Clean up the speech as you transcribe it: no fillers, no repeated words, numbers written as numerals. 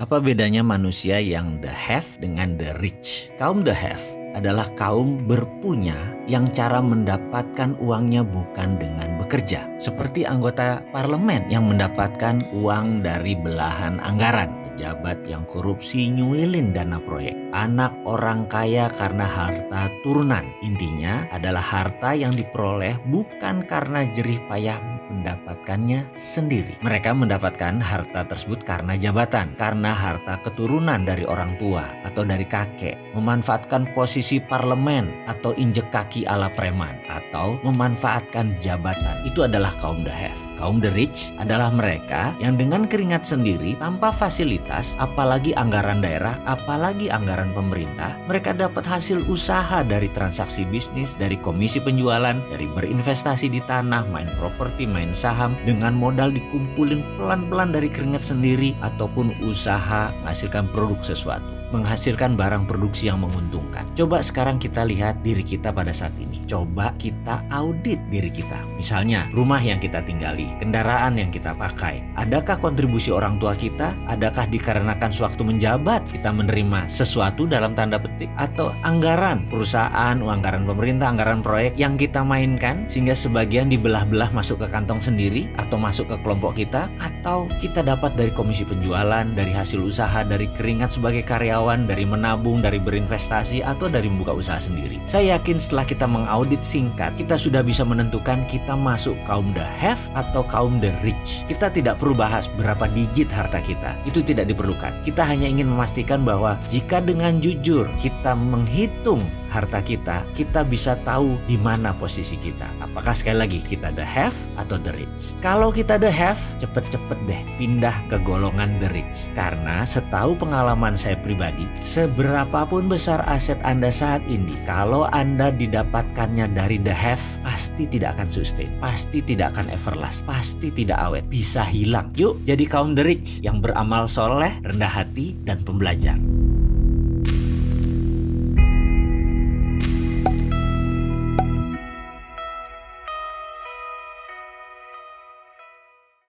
Apa bedanya manusia yang the have dengan the rich? Kaum the have adalah kaum berpunya yang cara mendapatkan uangnya bukan dengan bekerja. Seperti anggota parlemen yang mendapatkan uang dari belahan anggaran. Pejabat yang korupsi nyuilin dana proyek. Anak orang kaya karena harta turunan. Intinya adalah harta yang diperoleh bukan karena jerih payah mendapatkannya sendiri. Mereka mendapatkan harta tersebut karena jabatan, karena harta keturunan dari orang tua atau dari kakek, memanfaatkan posisi parlemen atau injek kaki ala preman, atau memanfaatkan jabatan. Itu adalah kaum the have. Kaum the rich adalah mereka yang dengan keringat sendiri tanpa fasilitas, apalagi anggaran daerah, apalagi anggaran pemerintah, mereka dapat hasil usaha dari transaksi bisnis, dari komisi penjualan, dari berinvestasi di tanah, main properti, main saham, dengan modal dikumpulin pelan-pelan dari keringat sendiri, ataupun usaha menghasilkan produk sesuatu, menghasilkan barang produksi yang menguntungkan. Coba sekarang kita lihat diri kita pada saat ini. Coba kita audit diri kita. Misalnya, rumah yang kita tinggali, kendaraan yang kita pakai. Adakah kontribusi orang tua kita? Adakah dikarenakan sewaktu menjabat kita menerima sesuatu dalam tanda petik? Atau anggaran perusahaan, anggaran pemerintah, anggaran proyek yang kita mainkan sehingga sebagian dibelah-belah masuk ke kantong sendiri atau masuk ke kelompok kita? Atau kita dapat dari komisi penjualan, dari hasil usaha, dari keringat sebagai karyawan, dari menabung, dari berinvestasi, atau dari membuka usaha sendiri. Saya yakin setelah kita mengaudit singkat, kita sudah bisa menentukan kita masuk kaum the have atau kaum the rich. Kita tidak perlu bahas berapa digit harta kita. Itu tidak diperlukan. Kita hanya ingin memastikan bahwa jika dengan jujur kita menghitung harta kita bisa tahu di mana posisi kita. Apakah sekali lagi kita the have atau the rich? Kalau kita the have, cepet-cepet deh pindah ke golongan the rich. Karena setahu pengalaman saya pribadi, seberapapun besar aset Anda saat ini, kalau Anda didapatkannya dari the have, pasti tidak akan sustain, pasti tidak akan everlast, pasti tidak awet, bisa hilang. Yuk jadi kaum the rich yang beramal soleh, rendah hati, dan pembelajar.